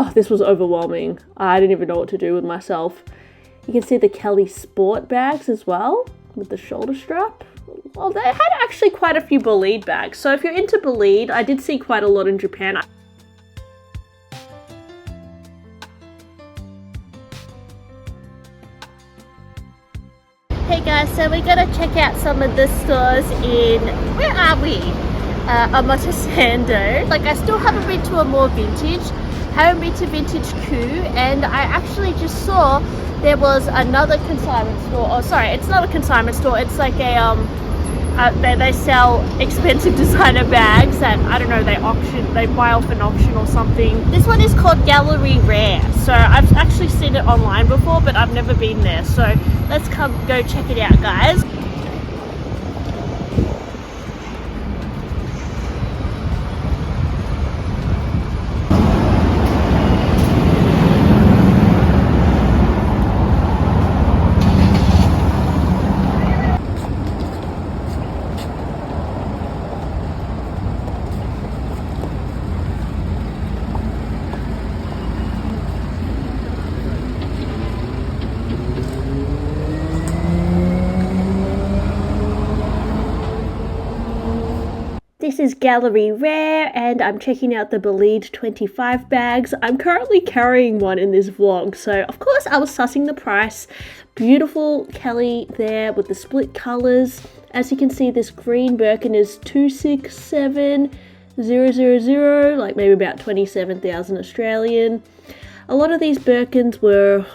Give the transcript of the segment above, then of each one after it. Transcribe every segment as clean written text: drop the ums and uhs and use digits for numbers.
Oh, this was overwhelming. I didn't even know what to do with myself. You can see the Kelly sport bags as well with the shoulder strap. Well, they had actually quite a few Bolide bags. So if you're into Bolide, I did see quite a lot in Japan. Hey guys, so we're gonna check out some of the stores in, where are we? Amore Sando. Like, I still haven't been to Amore Vintage, haven't been to Vintage Ku, and I actually just saw there was another consignment store. Oh, sorry, it's not a consignment store. It's like a they sell expensive designer bags that, I don't know, they buy off an auction or something. This one is called Gallery Rare. So I've actually seen it online before, but I've never been there. So let's go check it out, guys. This is Gallery Rare, and I'm checking out the Bolide 25 bags. I'm currently carrying one in this vlog, so of course I was sussing the price. Beautiful Kelly there with the split colours. As you can see, this green Birkin is 267,000, like maybe about 27,000 Australian. A lot of these Birkins were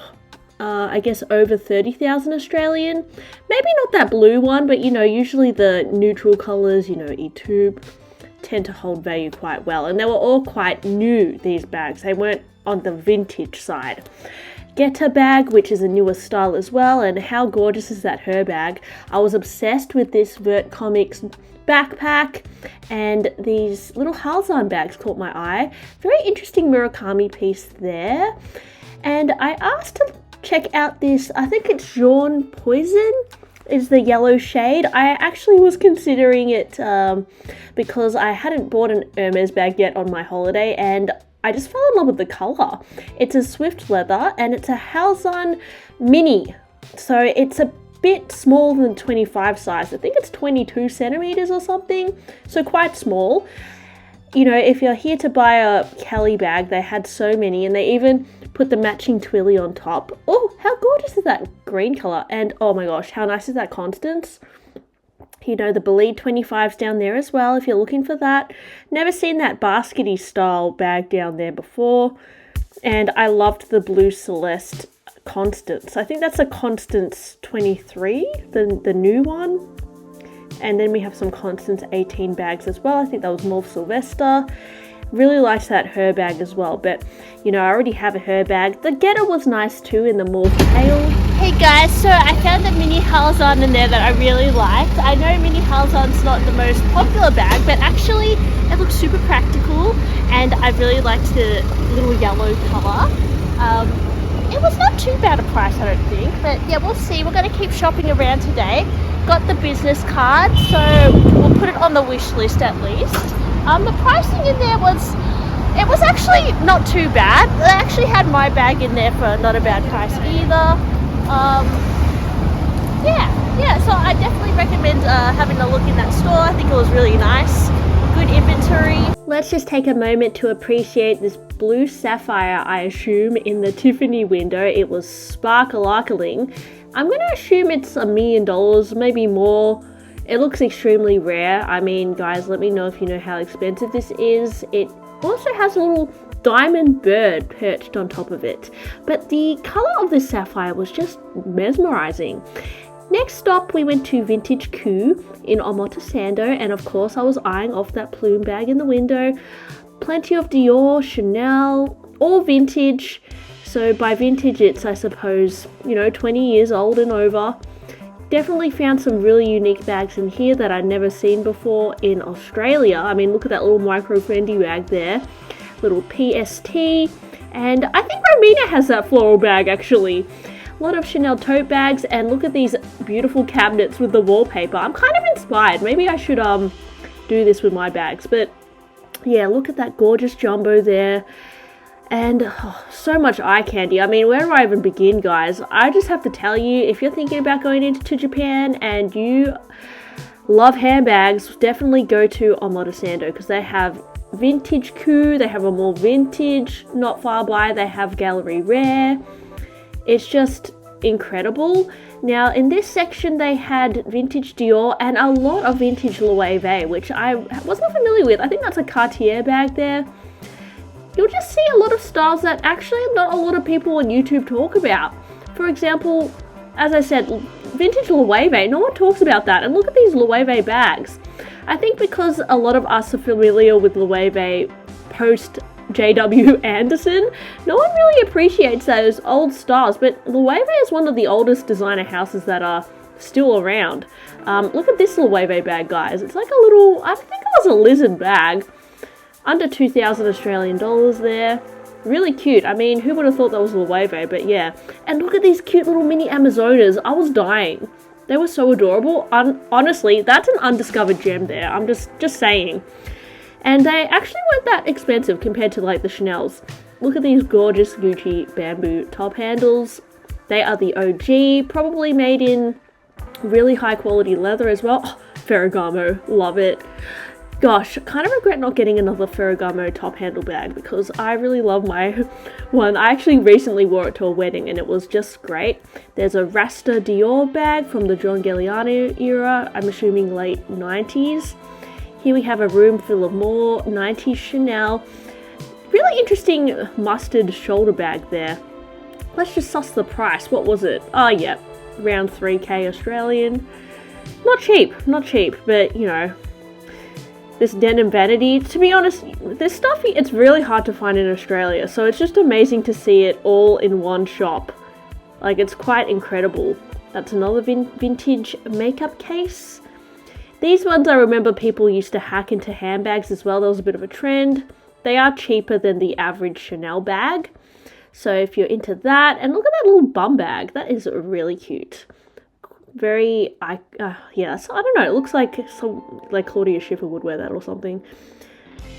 I guess over 30,000 Australian. Maybe not that blue one, but you know, usually the neutral colours, you know, E2, tend to hold value quite well. And they were all quite new, these bags. They weren't on the vintage side. Getter bag, which is a newer style as well, and how gorgeous is that her bag. I was obsessed with this Vert Comics backpack, and these little Halzan bags caught my eye. Very interesting Murakami piece there. And I asked to check out this, I think it's Jaune Poison is the yellow shade. I actually was considering it because I hadn't bought an Hermes bag yet on my holiday, and I just fell in love with the colour. It's a Swift leather, and it's a Halzan mini, so it's a bit smaller than 25 size. I think it's 22 centimeters or something, so quite small. You know, if you're here to buy a Kelly bag, they had so many, and they even put the matching twilly on top. Oh, how gorgeous is that green colour? And oh my gosh, how nice is that Constance? You know, the Bolide 25's down there as well, if you're looking for that. Never seen that baskety style bag down there before. And I loved the blue Celeste Constance. I think that's a Constance 23, the new one. And then we have some Constance 18 bags as well. I think that was Mauve Sylvester. Really liked that her bag as well, but you know, I already have a her bag. The Getter was nice too in the mauve pale. Hey guys, so I found a mini Halzan in there that I really liked. I know mini Halzan's not the most popular bag, but actually it looks super practical, and I really liked the little yellow colour. It was not too bad a price, I don't think, but yeah, we'll see. We're going to keep shopping around today. Got the business card, so we'll put it on the wish list at least. The pricing in there was actually not too bad. They actually had my bag in there for not a bad price either. Yeah, so I definitely recommend having a look in that store. I think it was really nice. Good inventory. Let's just take a moment to appreciate this blue sapphire, I assume, in the Tiffany window. It was sparkling. I'm going to assume it's $1 million, maybe more. It looks extremely rare. I mean, guys, let me know if you know how expensive this is. It also has a little diamond bird perched on top of it. But the color of this sapphire was just mesmerizing. Next stop, we went to Vintage Ku in Amore Sando, and of course I was eyeing off that plume bag in the window. Plenty of Dior, Chanel, all vintage. So by vintage, it's, I suppose, you know, 20 years old and over. Definitely found some really unique bags in here that I'd never seen before in Australia. I mean, look at that little micro Fendi bag there. Little PST. And I think Romina has that floral bag, actually. A lot of Chanel tote bags, and look at these beautiful cabinets with the wallpaper. I'm kind of inspired. Maybe I should do this with my bags. But yeah, look at that gorgeous jumbo there. And so much eye candy. I mean, where do I even begin, guys? I just have to tell you, if you're thinking about going into Japan and you love handbags, definitely go to Amore because they have vintage coup, they have a more vintage, not far by, they have gallery rare. It's just incredible. Now, in this section, they had vintage Dior and a lot of vintage Loewe, which I was not familiar with. I think that's a Cartier bag there. You'll just see a lot of styles that actually not a lot of people on YouTube talk about. For example, as I said, vintage Loewe, no one talks about that. And look at these Loewe bags. I think because a lot of us are familiar with Loewe post J.W. Anderson, no one really appreciates those old styles. But Loewe is one of the oldest designer houses that are still around. Look at this Loewe bag, guys. It's like a little, I think it was a lizard bag. Under 2,000 Australian dollars there. Really cute. I mean, who would have thought that was Loewe, but yeah. And look at these cute little mini Amazonas. I was dying. They were so adorable. Honestly, that's an undiscovered gem there. I'm just saying. And they actually weren't that expensive compared to like the Chanel's. Look at these gorgeous Gucci bamboo top handles. They are the OG, probably made in really high quality leather as well. Oh, Ferragamo, love it. Gosh, kind of regret not getting another Ferragamo top handle bag because I really love my one. I actually recently wore it to a wedding and it was just great. There's a Rasta Dior bag from the John Galliano era, I'm assuming late 90s. Here we have a room full of more 90s Chanel. Really interesting mustard shoulder bag there. Let's just suss the price. What was it? Oh yeah, around 3k Australian. Not cheap, but you know, this denim vanity, to be honest, this stuff, it's really hard to find in Australia, so it's just amazing to see it all in one shop. Like, it's quite incredible. That's another vintage makeup case. These ones I remember people used to hack into handbags as well. There was a bit of a trend. They are cheaper than the average Chanel bag, so if you're into that, and look at that little bum bag. That is really cute. Very, yeah, so I don't know, it looks like Claudia Schiffer would wear that or something.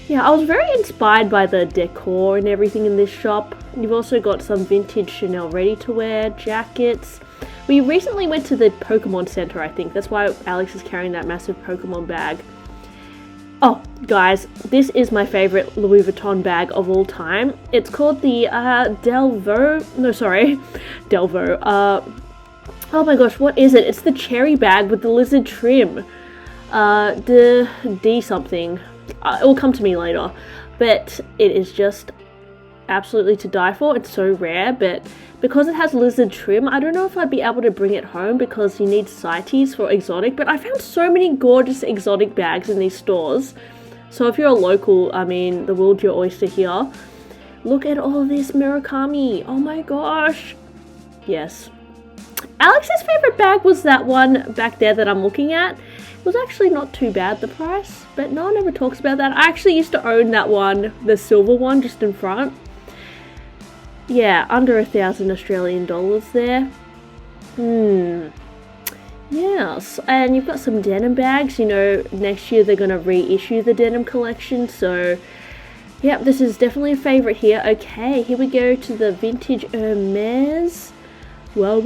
Yeah, I was very inspired by the decor and everything in this shop. You've also got some vintage Chanel ready-to-wear jackets. We recently went to the Pokemon Center, I think. That's why Alex is carrying that massive Pokemon bag. Oh, guys, this is my favorite Louis Vuitton bag of all time. It's called the Delvaux. Oh my gosh, what is it? It's the cherry bag with the lizard trim. D something. It will come to me later. But it is just absolutely to die for. It's so rare, but because it has lizard trim, I don't know if I'd be able to bring it home because you need CITES for exotic, but I found so many gorgeous exotic bags in these stores. So if you're a local, I mean, the world's your oyster here. Look at all of this Murakami. Oh my gosh. Yes. Alex's favorite bag was that one back there that I'm looking at. It was actually not too bad, the price, but no one ever talks about that. I actually used to own that one, the silver one just in front. Yeah, under 1,000 Australian dollars there. Yes, and you've got some denim bags. You know, next year they're going to reissue the denim collection, so yeah, this is definitely a favorite here. Okay, here we go to the vintage Hermes. Whoa.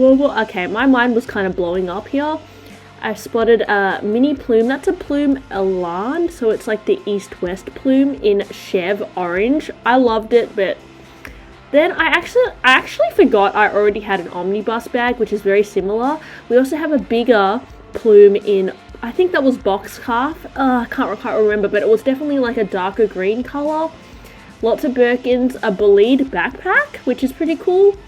Okay, my mind was kind of blowing up here. I spotted a mini plume. That's a plume Elan, so it's like the east-west plume in Chev orange. I loved it, but then I actually forgot I already had an omnibus bag, which is very similar. We also have a bigger plume in, I think that was box calf. I can't remember, but it was definitely like a darker green color. Lots of Birkins, a Bolide backpack, which is pretty cool.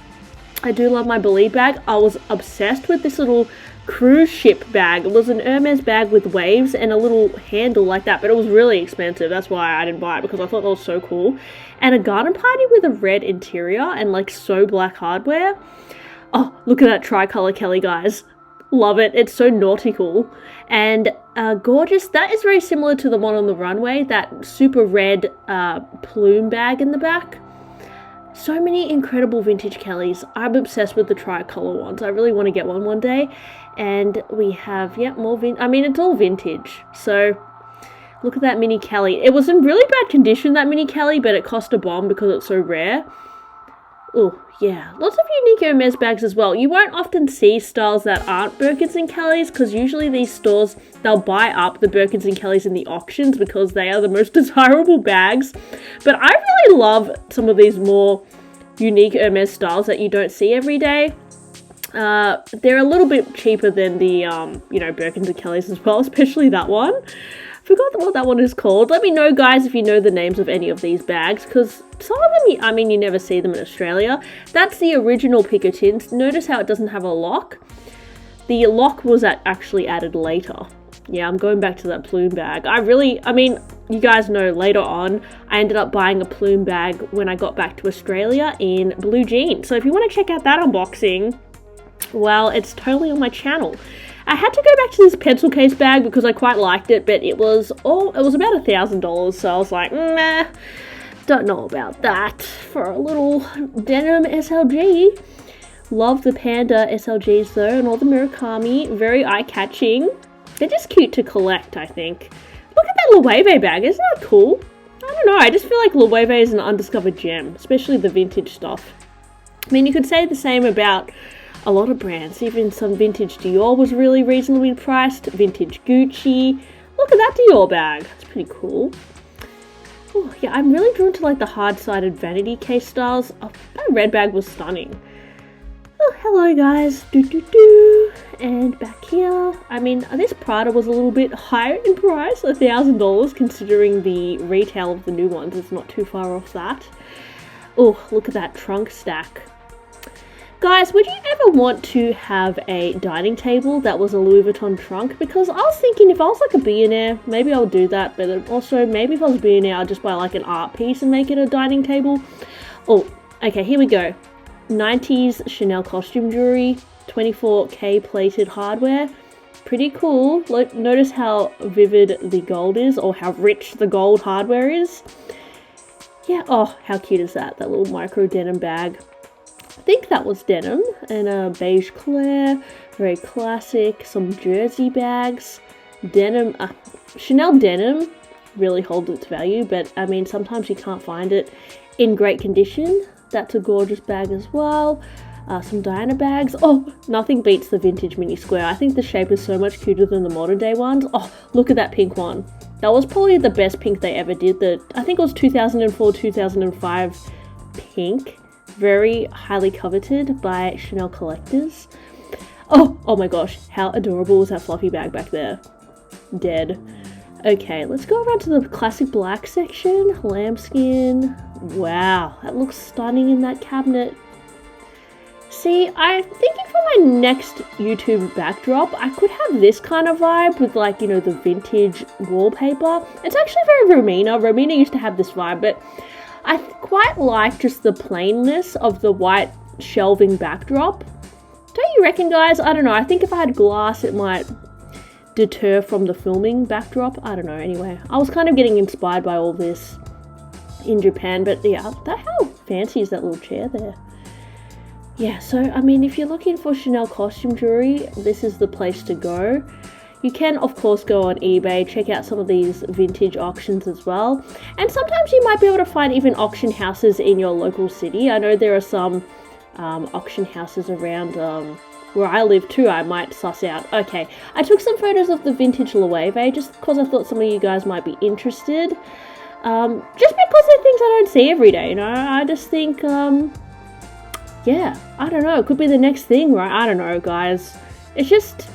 I do love my Bolide bag. I was obsessed with this little cruise ship bag. It was an Hermes bag with waves and a little handle like that, but it was really expensive. That's why I didn't buy it, because I thought that was so cool. And a garden party with a red interior and like so black hardware. Oh, look at that tricolor Kelly, guys. Love it. It's so nautical and gorgeous. That is very similar to the one on the runway, that super red plume bag in the back. So many incredible vintage Kellys. I'm obsessed with the tricolor ones. I really want to get one day. And we have, yeah, more I mean, it's all vintage. So Look at that mini Kelly. It was in really bad condition, that mini Kelly, but it cost a bomb because it's so rare. Oh, yeah. Lots of unique Hermes bags as well. You won't often see styles that aren't Birkins and Kellys because usually these stores, they'll buy up the Birkins and Kellys in the auctions because they are the most desirable bags. But I really love some of these more unique Hermes styles that you don't see every day. They're a little bit cheaper than the, you know, Birkins and Kellys as well, especially that one. Forgot what that one is called. Let me know, guys, if you know the names of any of these bags, because some of them, I mean, you never see them in Australia. That's the original Pickertons. Notice how it doesn't have a lock. The lock was actually added later. Yeah, I'm going back to that plume bag. I mean, you guys know later on, I ended up buying a plume bag when I got back to Australia in blue jeans. So if you want to check out that unboxing, well, it's totally on my channel. I had to go back to this pencil case bag because I quite liked it, but it was about $1,000, so I was like, nah, don't know about that for a little denim SLG. Love the panda SLGs though, and all the Murakami, very eye-catching. They're just cute to collect, I think. Look at that Loewe bag, isn't that cool? I don't know, I just feel like Loewe is an undiscovered gem, especially the vintage stuff. I mean, you could say the same about a lot of brands. Even some vintage Dior was really reasonably priced. Vintage Gucci. Look at that Dior bag. It's pretty cool. Oh, yeah, I'm really drawn to like the hard-sided vanity case styles. Oh, that red bag was stunning. Oh, hello guys. And back here. I mean, this Prada was a little bit higher in price, $1,000, considering the retail of the new ones. It's not too far off that. Oh, look at that trunk stack. Guys, would you ever want to have a dining table that was a Louis Vuitton trunk? Because I was thinking if I was like a billionaire, maybe I would do that. But also, maybe if I was a billionaire, I'd just buy like an art piece and make it a dining table. Oh, okay, here we go. 90s Chanel costume jewelry, 24K plated hardware. Pretty cool. Notice how vivid the gold is, or how rich the gold hardware is. Yeah, oh, how cute is that? That little micro denim bag. I think that was denim, and a beige Claire, very classic, some jersey bags, denim, Chanel denim really holds its value, but I mean, sometimes you can't find it in great condition. That's a gorgeous bag as well. Some Diana bags. Oh, nothing beats the vintage mini square. I think the shape is so much cuter than the modern day ones. Oh, look at that pink one. That was probably the best pink they ever did. I think it was 2004, 2005 pink. Very highly coveted by Chanel collectors. Oh my gosh, how adorable was that fluffy bag back there? Dead. Okay, let's go around to the classic black section. Lambskin. Wow, that looks stunning in that cabinet. See, I'm thinking for my next YouTube backdrop, I could have this kind of vibe with like, you know, the vintage wallpaper. It's actually very Romina. Romina used to have this vibe, but I quite like just the plainness of the white shelving backdrop. Don't you reckon, guys? I don't know. I think if I had glass, it might deter from the filming backdrop. I don't know. Anyway, I was kind of getting inspired by all this in Japan, but yeah, how fancy is that little chair there? Yeah, so, I mean, if you're looking for Chanel costume jewelry, this is the place to go. You can, of course, go on eBay, check out some of these vintage auctions as well. And sometimes you might be able to find even auction houses in your local city. I know there are some auction houses around where I live too. I might suss out. Okay, I took some photos of the vintage Loewe just because I thought some of you guys might be interested. Just because they're things I don't see every day, you know? I just think, yeah, I don't know. It could be the next thing, right? I don't know, guys. It's just...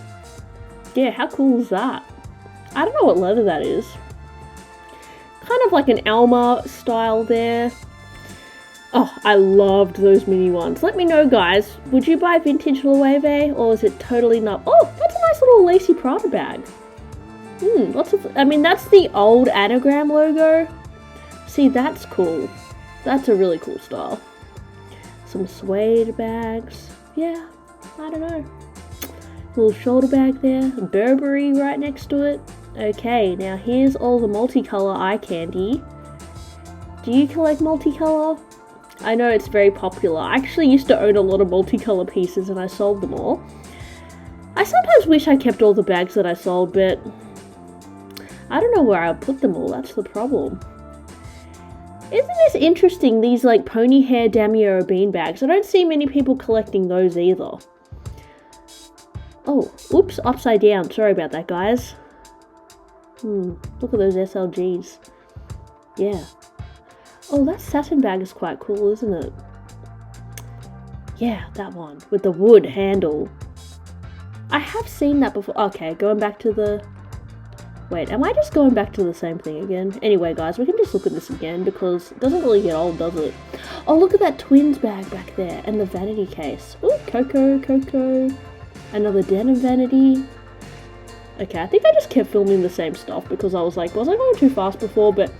yeah, how cool is that? I don't know what leather that is. Kind of like an Alma style there. Oh, I loved those mini ones. Let me know, guys. Would you buy vintage Loewe, or is it totally not? Oh, that's a nice little lacy Prada bag. Lots of... I mean, that's the old anagram logo. See, that's cool. That's a really cool style. Some suede bags. Yeah, I don't know. Little shoulder bag there, Burberry right next to it. Okay, now here's all the multicolor eye candy. Do you collect multicolor? I know it's very popular. I actually used to own a lot of multicolor pieces and I sold them all. I sometimes wish I kept all the bags that I sold, but I don't know where I'll put them all, that's the problem. Isn't this interesting, these like pony hair Damiero bean bags? I don't see many people collecting those either. Oh, oops, upside down. Sorry about that, guys. Look at those SLGs. Yeah. Oh, that satin bag is quite cool, isn't it? Yeah, that one with the wood handle. I have seen that before. Okay, going back to the... Wait, am I just going back to the same thing again? Anyway, guys, we can just look at this again because it doesn't really get old, does it? Oh, look at that twins bag back there and the vanity case. Oh, Coco. Another denim vanity. Okay, I think I just kept filming the same stuff because I was like, was I going too fast before? But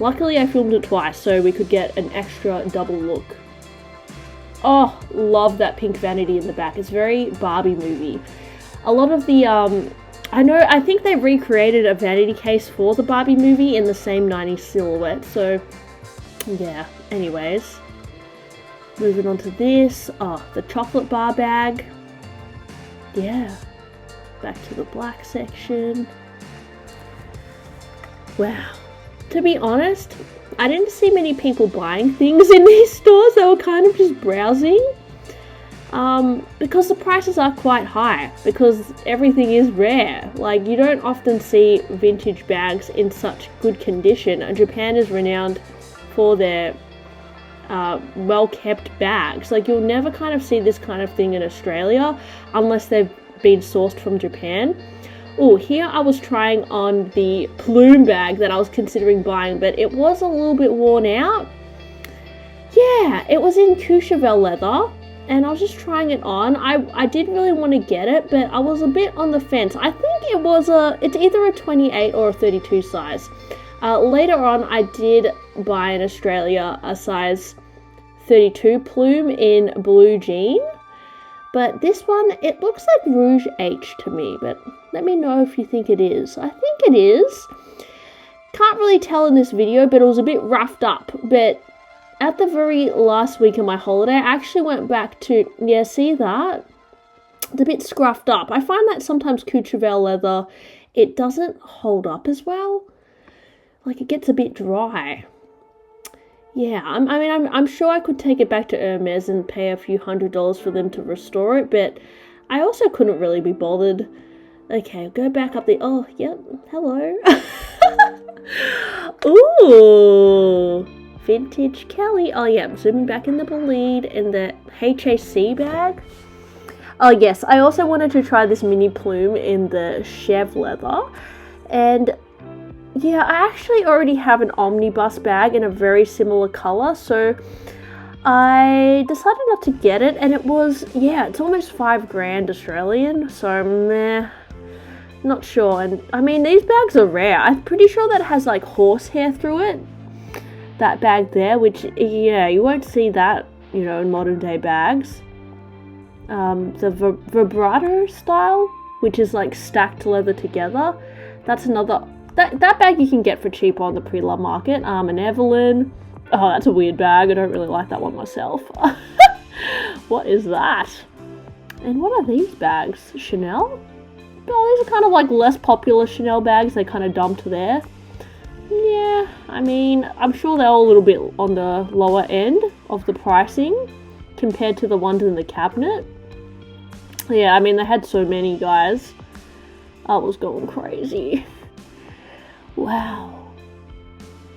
luckily I filmed it twice so we could get an extra double look. Oh, love that pink vanity in the back. It's very Barbie movie. A lot of the, I think they recreated a vanity case for the Barbie movie in the same 90s silhouette. So, yeah. Anyways. Moving on to this. Oh, the chocolate bar bag. Yeah. Back to the black section. Wow. To be honest, I didn't see many people buying things in these stores. They were kind of just browsing. Because the prices are quite high. Because everything is rare. Like, you don't often see vintage bags in such good condition. And Japan is renowned for their well-kept bags. Like, you'll never kind of see this kind of thing in Australia unless they've been sourced from Japan. Oh, here I was trying on the plume bag that I was considering buying, but it was a little bit worn out. Yeah, it was in Courchevel leather, and I was just trying it on. I did really want to get it, but I was a bit on the fence. I think it's either a 28 or a 32 size. Later on, I did buy in Australia a size 32 plume in blue jean. But this one, it looks like Rouge H to me, but let me know if you think it is. I think it is. Can't really tell in this video, but it was a bit roughed up. But at the very last week of my holiday, I actually went back to, yeah, see that? It's a bit scruffed up. I find that sometimes Courchevel leather, it doesn't hold up as well. Like, it gets a bit dry. Yeah, I'm sure I could take it back to Hermes and pay a few $100s for them to restore it, but I also couldn't really be bothered. Okay, go back up the... Oh, yep, hello. Ooh, vintage Kelly. Oh, yeah, I'm zooming back in the bleed in the HAC bag. Oh, yes, I also wanted to try this mini plume in the Chev leather, and... yeah, I actually already have an omnibus bag in a very similar colour, so I decided not to get it, and it was, yeah, it's almost $5,000 Australian, so meh, not sure. And I mean, these bags are rare. I'm pretty sure that has like horsehair through it, that bag there, which, yeah, you won't see that, you know, in modern day bags. The vibrato style, which is like stacked leather together, that's another... That bag you can get for cheap on the pre-love market. An Evelyn. Oh, that's a weird bag. I don't really like that one myself. What is that? And what are these bags? Chanel? Oh, these are kind of like less popular Chanel bags. They kind of dumped there. Yeah, I mean, I'm sure they're all a little bit on the lower end of the pricing compared to the ones in the cabinet. Yeah, I mean, they had so many, guys. I was going crazy. Wow.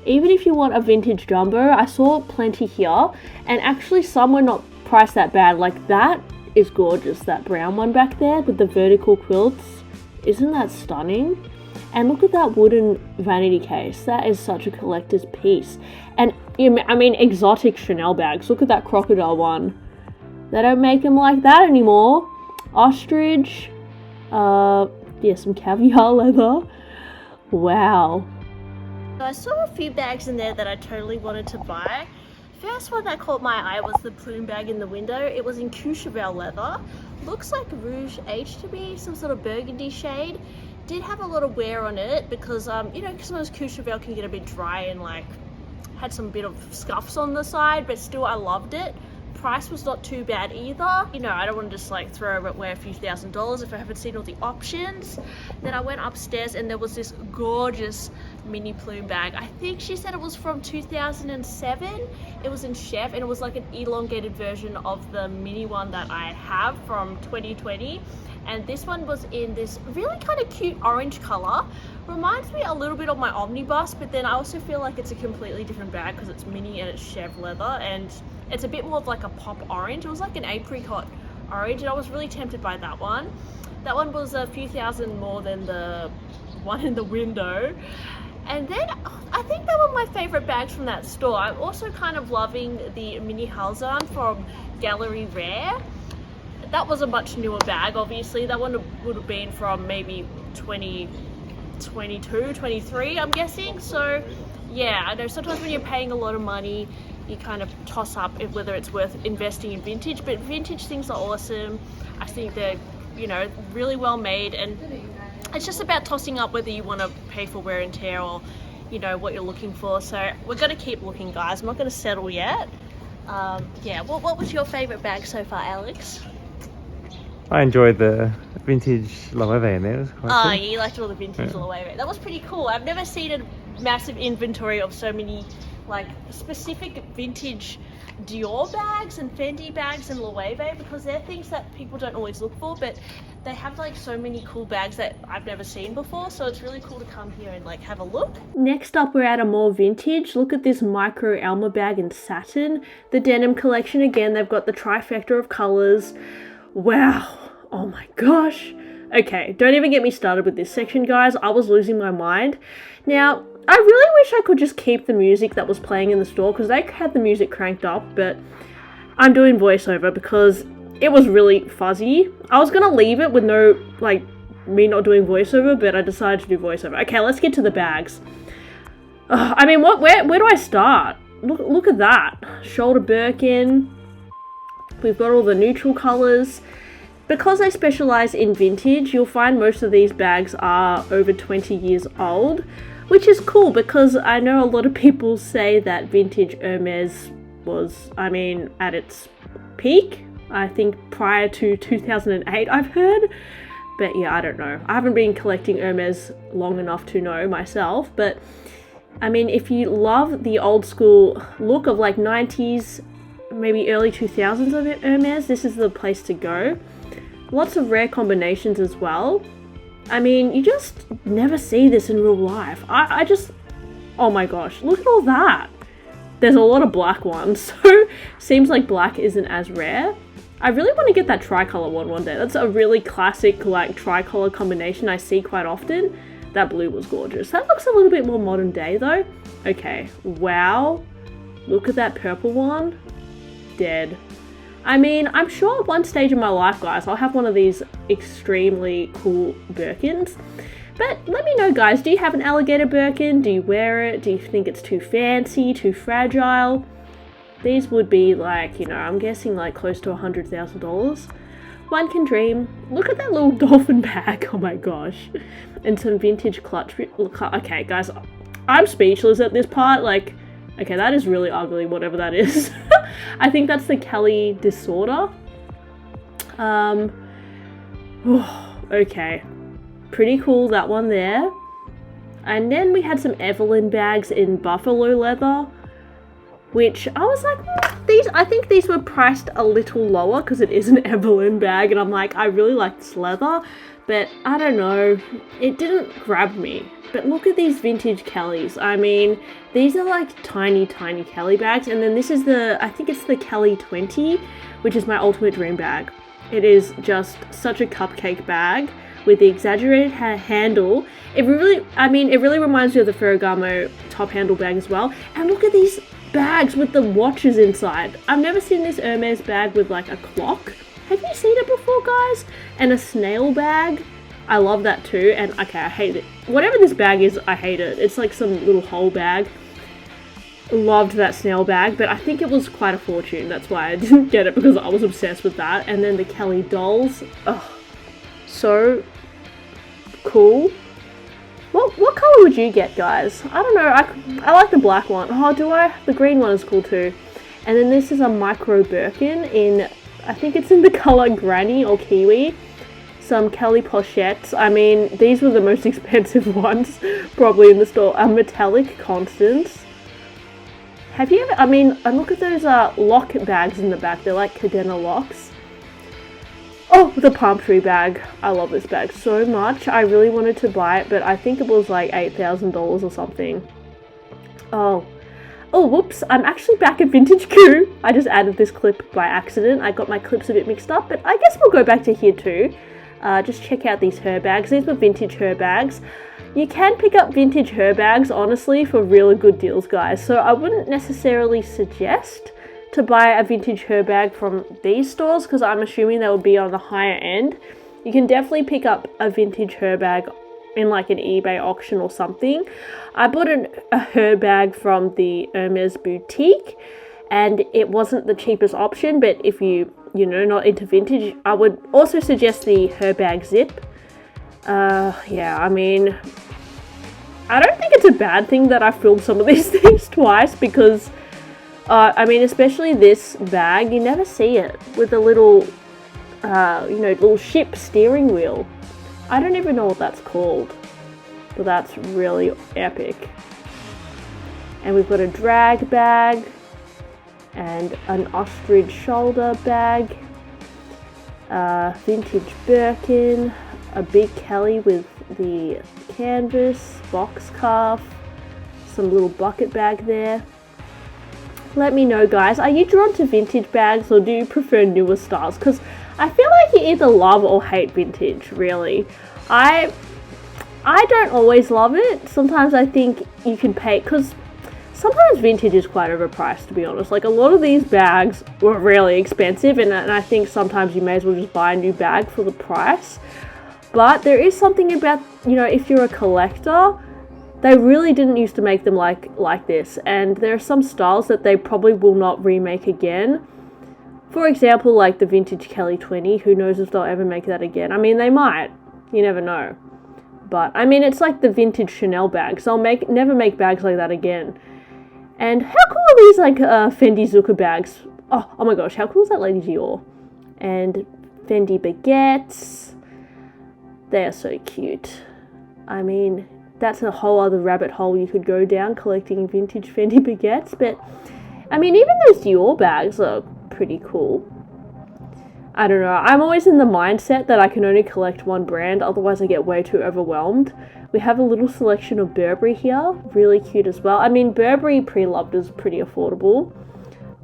Even if you want a vintage jumbo, I saw plenty here, and actually some were not priced that bad. Like, that is gorgeous, that brown one back there with the vertical quilts. Isn't that stunning? And look at that wooden vanity case. That is such a collector's piece. And, I mean, exotic Chanel bags. Look at that crocodile one. They don't make them like that anymore. Ostrich. Yeah, some caviar leather. Wow. So I saw a few bags in there that I totally wanted to buy. First one that caught my eye was the plume bag in the window. It was in Courchevel leather. Looks like Rouge H to me, some sort of burgundy shade. Did have a lot of wear on it because, you know, sometimes Courchevel can get a bit dry and like had some bit of scuffs on the side, but still I loved it. price was not too bad either. You know, I don't want to just like throw away a few $1,000s if I haven't seen all the options. Then I went upstairs and there was this gorgeous mini plume bag. I think she said it was from 2007. It was in Chef and it was like an elongated version of the mini one that I have from 2020. And this one was in this really kind of cute orange color. Reminds me a little bit of my omnibus, but then I also feel like it's a completely different bag because it's mini and it's Chev leather and it's a bit more of like a pop orange. It was like an apricot orange and I was really tempted by that one. That one was a few thousand more than the one in the window. And then I think they were my favorite bags from that store. I'm also kind of loving the mini Halzan from Gallery Rare. That was a much newer bag, obviously. That one would have been from maybe 2022, 23, I'm guessing. So yeah, I know sometimes when you're paying a lot of money, you kind of toss up whether it's worth investing in vintage, but vintage things are awesome. I think they're, you know, really well made, and it's just about tossing up whether you want to pay for wear and tear or, you know, what you're looking for. So we're going to keep looking, guys. I'm not going to settle yet. Yeah, what was your favorite bag so far, Alex? I enjoyed the vintage Loewe in there. It was quite cool. Yeah, you liked all the vintage Loewe. That was pretty cool. I've never seen a massive inventory of so many like specific vintage Dior bags and Fendi bags and Loewe, because they're things that people don't always look for, but they have like so many cool bags that I've never seen before, so it's really cool to come here and like have a look. Next up, we're at Amore Vintage. Look at this micro Alma bag in satin. The denim collection, again, they've got the trifecta of colors. Wow, oh my gosh. Okay, don't even get me started with this section, guys. I was losing my mind. Now, I really wish I could just keep the music that was playing in the store because they had the music cranked up, but I'm doing voiceover because it was really fuzzy. I was gonna leave it with no, like, me not doing voiceover, but I decided to do voiceover. Okay, let's get to the bags. I mean, where do I start? Look at that. Shoulder Birkin. We've got all the neutral colors. Because I specialize in vintage, you'll find most of these bags are over 20 years old, which is cool because I know a lot of people say that vintage Hermes was, I mean, at its peak. I think prior to 2008, I've heard. But yeah, I don't know. I haven't been collecting Hermes long enough to know myself. But I mean, if you love the old school look of like 90s, maybe early 2000s of it, Hermes, this is the place to go. Lots of rare combinations as well. I mean, you just never see this in real life. I just, oh my gosh, look at all that. There's a lot of black ones, so seems like black isn't as rare. I really want to get that tricolor one day. That's a really classic like tricolor combination I see quite often. That blue was gorgeous. That looks a little bit more modern day though. Okay, wow. Look at that purple one. Dead. I mean, I'm sure at one stage in my life, guys, I'll have one of these extremely cool Birkins. But let me know, guys, do you have an alligator Birkin? Do you wear it? Do you think it's too fancy, too fragile? These would be like, you know, I'm guessing like close to $100,000. One can dream. Look at that little dolphin bag. Oh my gosh. And some vintage clutch. Okay, guys, I'm speechless at this part. Like, okay, that is really ugly, whatever that is. I think that's the Kelly Disorder. Okay. Pretty cool, that one there. And then we had some Evelyn bags in buffalo leather, which I was like, I think these were priced a little lower because it is an Evelyn bag, and I'm like, I really like this leather, but I don't know, it didn't grab me. But look at these vintage Kellys. I mean, these are like tiny, tiny Kelly bags, and then this is I think it's the Kelly 20, which is my ultimate dream bag. It is just such a cupcake bag with the exaggerated handle. It really reminds me of the Ferragamo top handle bag as well. And look at these bags with the watches inside. I've never seen this Hermes bag with like a clock. Have you seen it before, guys? And a snail bag. I love that too. And okay, I hate it. Whatever this bag is, I hate it. It's like some little whole bag. Loved that snail bag, but I think it was quite a fortune. That's why I didn't get it, because I was obsessed with that. And then the Kelly dolls. Oh, so cool. What color would you get, guys? I don't know. I like the black one. Oh, do I? The green one is cool too. And then this is a micro Birkin in, I think it's in the colour Granny or Kiwi. Some Kelly pochettes. I mean, these were the most expensive ones probably in the store. A metallic Constance. Have you ever, I mean, and look at those lock bags in the back. They're like Cadena locks. Oh, the palm tree bag. I love this bag so much. I really wanted to buy it, but I think it was like $8,000 or something. Oh, whoops. I'm actually back at Vintage Coup. I just added this clip by accident. I got my clips a bit mixed up, but I guess we'll go back to here too. Just check out these her bags. These were vintage her bags. You can pick up vintage her bags, honestly, for really good deals, guys. So I wouldn't necessarily suggest to buy a vintage her bag from these stores because I'm assuming they would be on the higher end. You can definitely pick up a vintage her bag in like an eBay auction or something. I bought a her bag from the Hermes boutique and it wasn't the cheapest option, but if you know, not into vintage, I would also suggest the her bag zip. Yeah, I mean, I don't think it's a bad thing that I filmed some of these things twice because I mean, especially this bag, you never see it with a little, you know, little ship steering wheel. I don't even know what that's called, but that's really epic. And we've got a drag bag and an ostrich shoulder bag, vintage Birkin, a big Kelly with the canvas, box cuff, some little bucket bag there. Let me know, guys, are you drawn to vintage bags or do you prefer newer styles? Because I feel like you either love or hate vintage, really. I don't always love it. Sometimes I think you can pay, because sometimes vintage is quite overpriced, to be honest. Like, a lot of these bags were really expensive, and I think sometimes you may as well just buy a new bag for the price. But there is something about, you know, if you're a collector, they really didn't used to make them like this, and there are some styles that they probably will not remake again. For example, like the vintage Kelly 20, who knows if they'll ever make that again. I mean, they might, you never know. But I mean, it's like the vintage Chanel bags. They'll never make bags like that again. And how cool are these like Fendi Zucca bags? Oh my gosh, how cool is that Lady Dior? And Fendi baguettes. They are so cute. I mean, that's a whole other rabbit hole you could go down, collecting vintage Fendi baguettes. But I mean, even those Dior bags are pretty cool. I don't know. I'm always in the mindset that I can only collect one brand, otherwise I get way too overwhelmed. We have a little selection of Burberry here. Really cute as well. I mean, Burberry pre-loved is pretty affordable.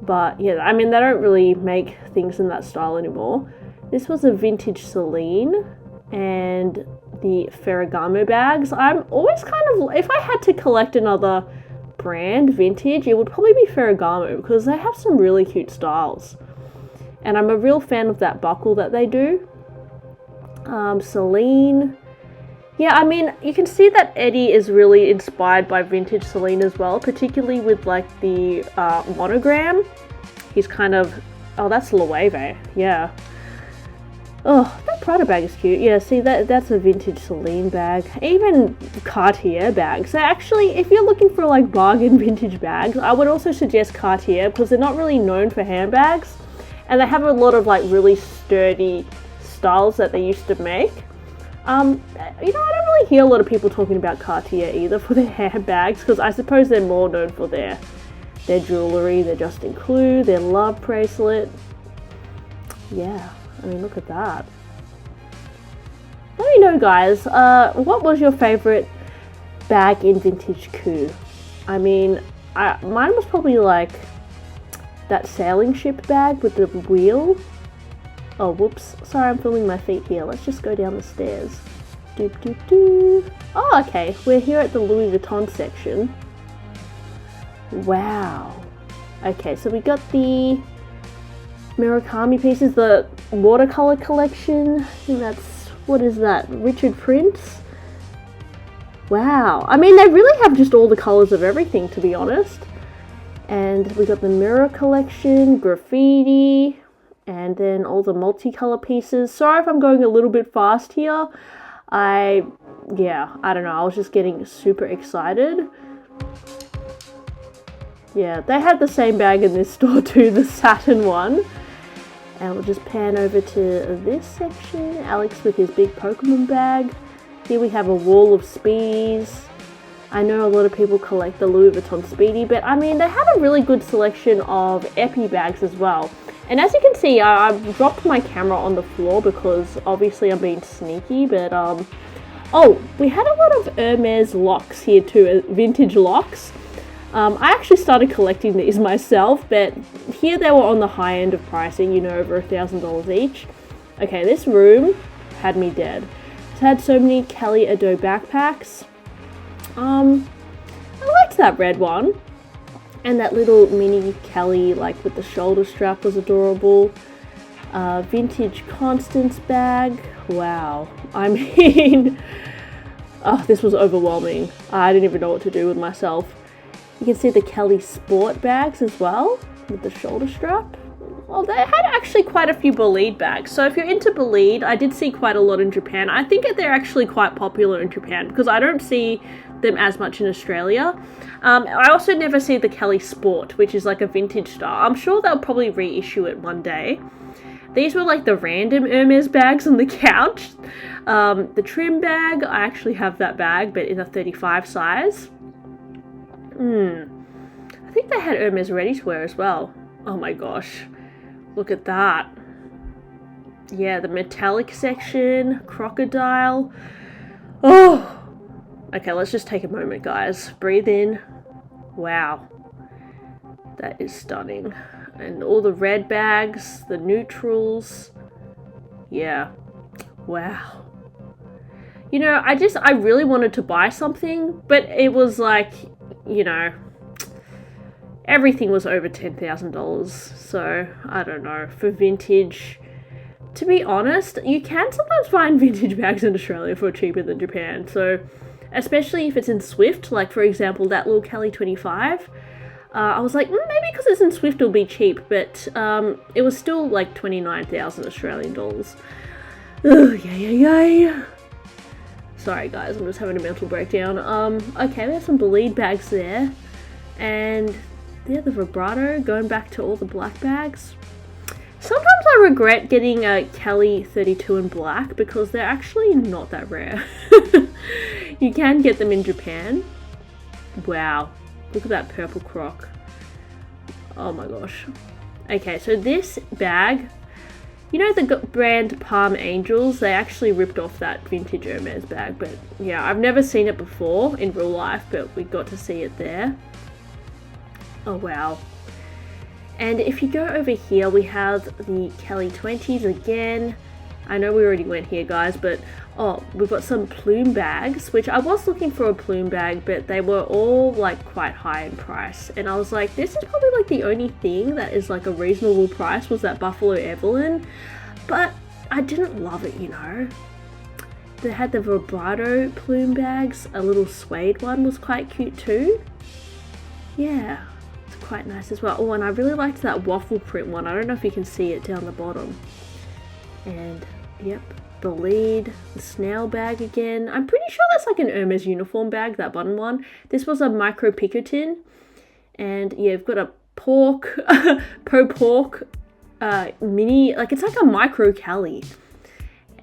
But yeah, I mean, they don't really make things in that style anymore. This was a vintage Celine and the Ferragamo bags. I'm always kind of, if I had to collect another brand vintage, it would probably be Ferragamo because they have some really cute styles. And I'm a real fan of that buckle that they do. Celine. Yeah, I mean, you can see that Eddie is really inspired by vintage Celine as well, particularly with like the monogram. He's kind of, oh, that's Loewe, yeah. Oh, that Prada bag is cute. Yeah, see, that's a vintage Celine bag. Even Cartier bags. So actually, if you're looking for like bargain vintage bags, I would also suggest Cartier because they're not really known for handbags. And they have a lot of like really sturdy styles that they used to make. You know, I don't really hear a lot of people talking about Cartier either for their handbags because I suppose they're more known for their jewellery, their Justin Clue, their love bracelet. Yeah, I mean, look at that. Let me know, guys, what was your favourite bag in Vintage Coup? I mean, mine was probably like that sailing ship bag with the wheel. Oh, whoops. Sorry, I'm filming my feet here. Let's just go down the stairs. Doop, doop, doop. Oh, okay. We're here at the Louis Vuitton section. Wow. Okay, so we got the Murakami pieces, the watercolor collection. I think that's, what is that? Richard Prince? Wow. I mean, they really have just all the colors of everything, to be honest. And we got the mirror collection, graffiti, and then all the multicolor pieces. Sorry if I'm going a little bit fast here. I don't know. I was just getting super excited. Yeah, they had the same bag in this store too, the satin one. And we'll just pan over to this section. Alex with his big Pokemon bag. Here we have a wall of Speedies. I know a lot of people collect the Louis Vuitton Speedy, but I mean, they had a really good selection of Epi bags as well. And as you can see, I've dropped my camera on the floor because obviously I'm being sneaky, but oh, we had a lot of Hermes locks here too, vintage locks. I actually started collecting these myself, but here they were on the high end of pricing, you know, over $1,000 each. Okay, this room had me dead. It had so many Kelly Ado backpacks. I liked that red one. And that little mini Kelly, like with the shoulder strap, was adorable. Vintage Constance bag. Wow. I mean, oh, this was overwhelming. I didn't even know what to do with myself. You can see the Kelly Sport bags as well, with the shoulder strap. Well, they had actually quite a few Bolide bags. So if you're into Bolide, I did see quite a lot in Japan. I think that they're actually quite popular in Japan because I don't see them as much in Australia. I also never see the Kelly Sport, which is like a vintage style. I'm sure they'll probably reissue it one day. These were like the random Hermes bags on the couch. The trim bag, I actually have that bag, but in a 35 size. I think they had Hermes ready-to-wear as well. Oh my gosh. Look at that. Yeah, the metallic section, crocodile. Oh! Okay, let's just take a moment, guys. Breathe in. Wow. That is stunning. And all the red bags, the neutrals. Yeah. Wow. You know, I really wanted to buy something, but it was like, you know, everything was over $10,000. So, I don't know. For vintage, to be honest, you can sometimes find vintage bags in Australia for cheaper than Japan. So, especially if it's in Swift, like for example, that little Kelly 25. I was like, maybe because it's in Swift it'll be cheap, but it was still like 29,000 Australian dollars. Ugh, yay. Sorry guys, I'm just having a mental breakdown. Okay, we have some Bolide bags there. And yeah, the vibrato, going back to all the black bags. Sometimes I regret getting a Kelly 32 in black because they're actually not that rare. You can get them in Japan. Wow, look at that purple croc. Oh my gosh. Okay, so this bag, you know the brand Palm Angels? They actually ripped off that vintage Hermes bag, but yeah, I've never seen it before in real life, but we got to see it there. Oh wow. And if you go over here, we have the Kelly 20s again. I know we already went here, guys, but oh, we've got some plume bags, which I was looking for a plume bag, but they were all like quite high in price. And I was like, this is probably like the only thing that is like a reasonable price was that Buffalo Evelyn. But I didn't love it, you know. They had the vibrato plume bags. A little suede one was quite cute too. Yeah. Quite nice as well. Oh, and I really liked that waffle print one. I don't know if you can see it down the bottom. And yep, the lead, the snail bag again. I'm pretty sure that's like an Hermes uniform bag, that button one. This was a micro Picotin. And yeah, you've got a pork, pro pork mini, like it's like a micro Kelly.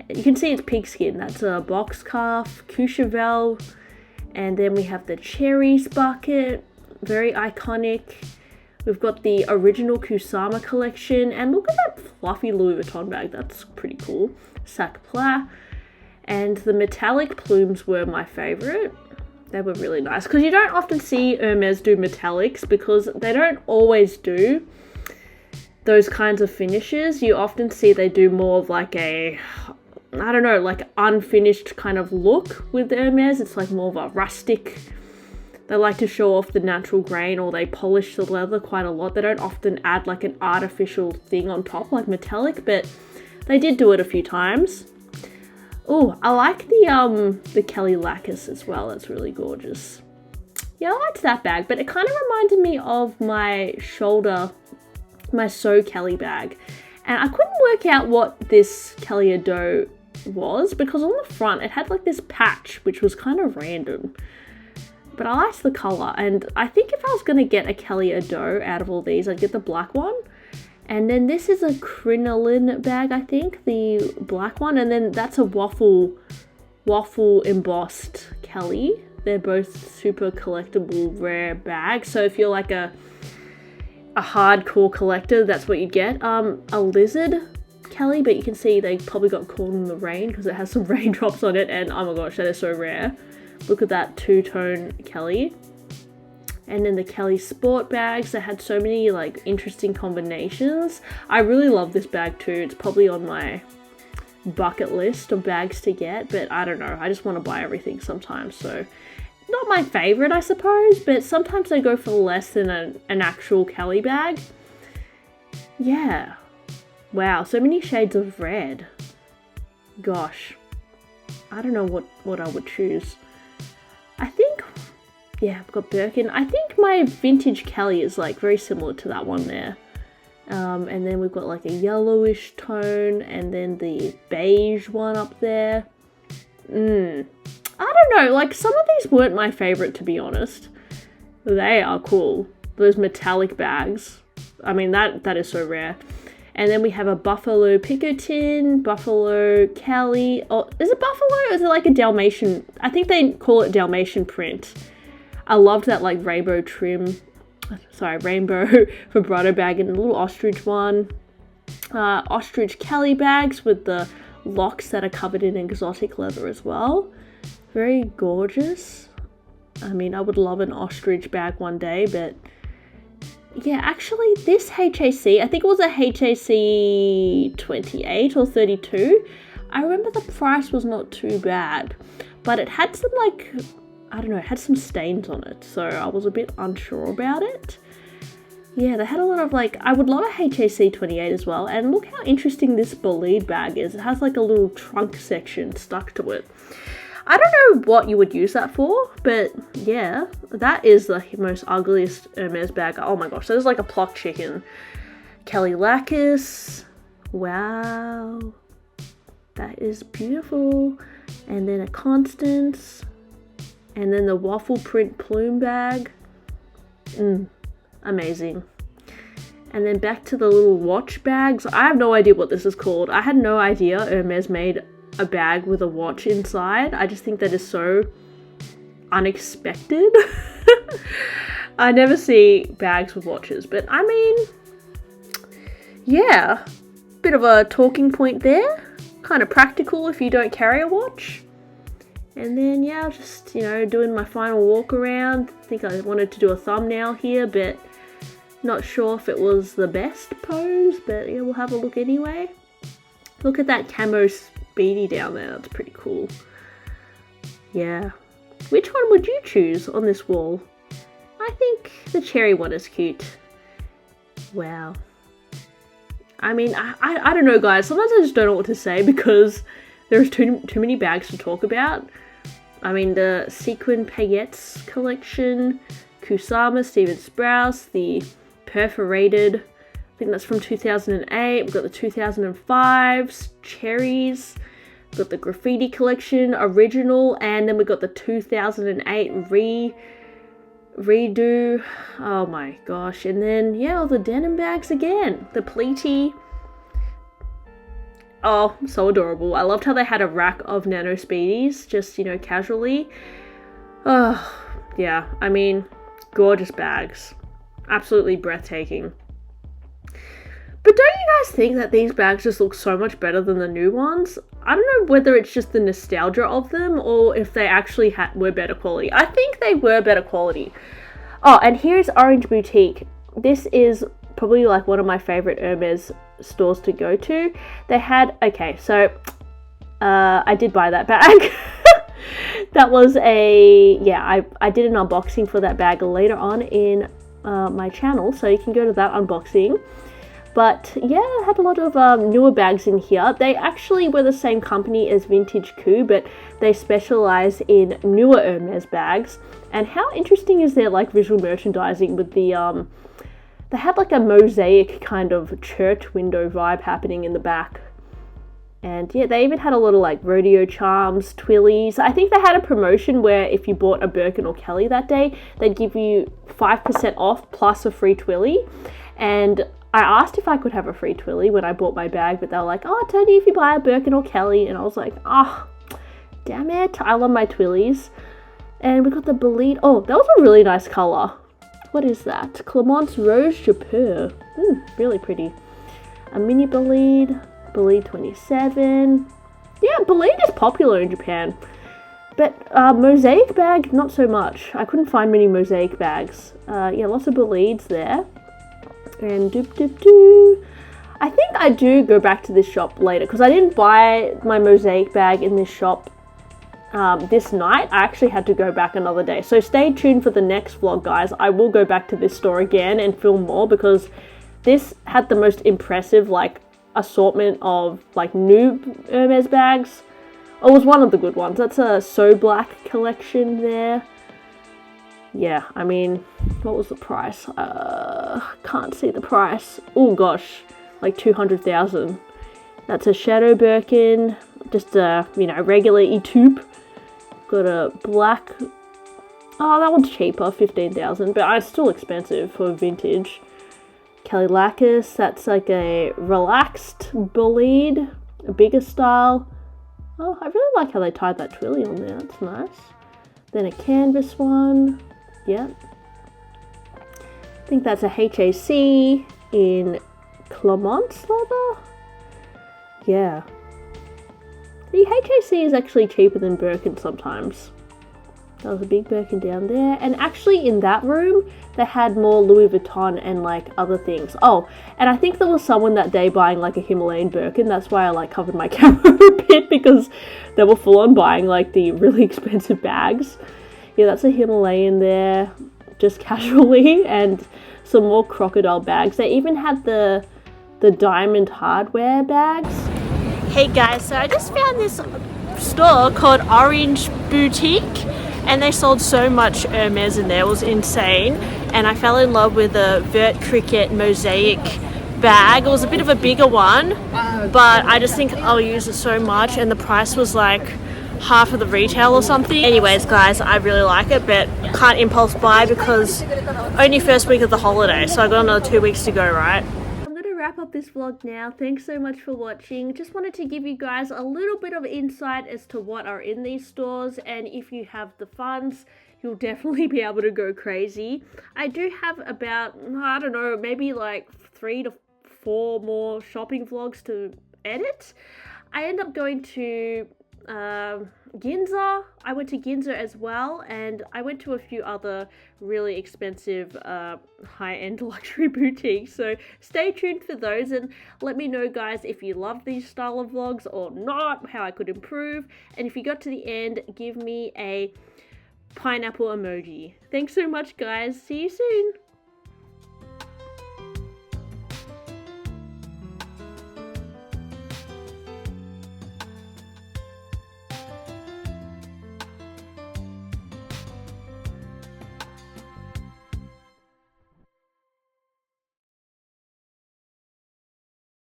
You can see it's pigskin. That's a box calf, Courchevel. And then we have the cherries bucket. Very iconic. We've got the original Kusama collection, and look at that fluffy Louis Vuitton bag. That's pretty cool. Sac Plat. And the metallic plumes were my favorite. They were really nice because you don't often see Hermes do metallics because they don't always do those kinds of finishes. You often see they do more of like a, I don't know, like unfinished kind of look with Hermes. It's like more of a rustic. They like to show off the natural grain, or they polish the leather quite a lot. They don't often add like an artificial thing on top like metallic, but they did do it a few times. Oh, I like the Kelly Lacus as well. That's really gorgeous. Yeah, I liked that bag, but it kind of reminded me of my shoulder, my So Kelly bag. And I couldn't work out what this Kelly Ado was because on the front it had like this patch, which was kind of random. But I liked the colour, and I think if I was going to get a Kelly Ado out of all these, I'd get the black one. And then this is a crinoline bag, I think, the black one. And then that's a waffle embossed Kelly. They're both super collectible, rare bags. So if you're like a hardcore collector, that's what you get. A lizard Kelly, but you can see they probably got caught in the rain because it has some raindrops on it, and oh my gosh, that is so rare. Look at that two-tone Kelly. And then the Kelly Sport bags, they had so many like interesting combinations. I really love this bag too. It's probably on my bucket list of bags to get, but I don't know. I just want to buy everything sometimes, so not my favorite, I suppose, but sometimes they go for less than an actual Kelly bag. Yeah. Wow, so many shades of red. Gosh. I don't know what I would choose. I think, yeah, I've got Birkin. I think my vintage Kelly is like very similar to that one there. And then we've got like a yellowish tone, and then the beige one up there. I don't know, like some of these weren't my favorite, to be honest. They are cool. Those metallic bags. I mean, that is so rare. And then we have a Buffalo Picotin, Buffalo Kelly. Oh, is it Buffalo or is it like a Dalmatian? I think they call it Dalmatian print. I loved that like rainbow vibrato bag, and a little ostrich one. Ostrich Kelly bags with the locks that are covered in exotic leather as well. Very gorgeous. I mean, I would love an ostrich bag one day, but yeah, actually this HAC, I think it was a HAC 28 or 32. I remember the price was not too bad, but it had some like, I don't know, it had some stains on it, so I was a bit unsure about it. Yeah, they had a lot of like, I would love a HAC 28 as well, and look how interesting this Bolide bag is. It has like a little trunk section stuck to it. I don't know what you would use that for, but yeah, that is the most ugliest Hermes bag. Oh my gosh, there's like a plucked chicken. Kelly Lacus. Wow. That is beautiful. And then a Constance. And then the waffle print plume bag. Amazing. And then back to the little watch bags. I have no idea what this is called. I had no idea Hermes made a bag with a watch inside. I just think that is so unexpected. I never see bags with watches, but I mean, yeah, bit of a talking point there. Kind of practical if you don't carry a watch. And then yeah, just, you know, doing my final walk around. I think I wanted to do a thumbnail here, but not sure if it was the best pose, but yeah, we'll have a look anyway. Look at that camo Speedy down there, that's pretty cool. Yeah. Which one would you choose on this wall? I think the cherry one is cute. Wow. I mean, I don't know, guys. Sometimes I just don't know what to say because there's too many bags to talk about. I mean, the Sequin Paillettes collection, Kusama, Steven Sprouse, the perforated, I think that's from 2008. We've got the 2005s, cherries. We've got the graffiti collection, original, and then we've got the 2008 redo. Oh my gosh. And then, yeah, all the denim bags again. The pleaty. Oh, so adorable. I loved how they had a rack of Nano Speedies, just, you know, casually. Oh, yeah. I mean, gorgeous bags. Absolutely breathtaking. But don't you guys think that these bags just look so much better than the new ones? I don't know whether it's just the nostalgia of them or if they actually were better quality. I think they were better quality. Oh, and here's Orange Boutique. This is probably like one of my favorite Hermes stores to go to. They had, okay, so I did buy that bag. That was I did an unboxing for that bag later on in my channel, so you can go to that unboxing. But yeah, I had a lot of newer bags in here. They actually were the same company as Vintage Coup, but they specialize in newer Hermes bags. And how interesting is their like visual merchandising with the they had like a mosaic kind of church window vibe happening in the back. And yeah, they even had a lot of like rodeo charms, twillies. I think they had a promotion where if you bought a Birkin or Kelly that day, they'd give you 5% off plus a free twilly. And I asked if I could have a free twilly when I bought my bag, but they were like, oh, it's only if you buy a Birkin or Kelly. And I was like, oh, damn it. I love my twillies. And we got the Bolide. Oh, that was a really nice colour. What is that? Clement's Rose Chapeau. Really pretty. A mini Bolide. Bolide 27. Yeah, Bolide is popular in Japan. But mosaic bag, not so much. I couldn't find many mosaic bags. Yeah, lots of Bolides there. And I think I do go back to this shop later because I didn't buy my mosaic bag in this shop this night. I actually had to go back another day. So stay tuned for the next vlog, guys. I will go back to this store again and film more because this had the most impressive like assortment of like new Hermes bags. Oh, it was one of the good ones. That's a So Black collection there. Yeah, I mean, what was the price? Can't see the price. Oh gosh, like 200,000. That's a Shadow Birkin, just a, you know, regular E-tube. Got a black, oh, that one's cheaper, 15,000, but it's still expensive for vintage. Kelly Lacus, that's like a relaxed Bolide, a bigger style. Oh, I really like how they tied that twilly on there, that's nice. Then a canvas one, yeah. I think that's a HAC in Clement's leather. Yeah. The HAC is actually cheaper than Birkin sometimes. That was a big Birkin down there. And actually in that room, they had more Louis Vuitton and like other things. Oh, and I think there was someone that day buying like a Himalayan Birkin. That's why I like covered my camera a bit because they were full on buying like the really expensive bags. Yeah, that's a Himalayan there, just casually, and some more crocodile bags. They even had the diamond hardware bags. Hey guys, so I just found this store called Orange Boutique. And they sold so much Hermes in there, it was insane. And I fell in love with the Vert Cricket mosaic bag. It was a bit of a bigger one, but I just think I'll use it so much, and the price was like half of the retail or something. Anyways guys, I really like it, but can't impulse buy because only first week of the holiday, so I got another 2 weeks to go, right? Wrap up this vlog now. Thanks so much for watching. Just wanted to give you guys a little bit of insight as to what are in these stores, and if you have the funds, you'll definitely be able to go crazy. I do have about, I don't know, maybe like 3 to 4 more shopping vlogs to edit. I end up going to Ginza. I went to Ginza as well, and I went to a few other really expensive high-end luxury boutiques, so stay tuned for those and let me know guys if you love these style of vlogs or not, how I could improve, and if you got to the end, give me a pineapple emoji. Thanks so much guys, see you soon.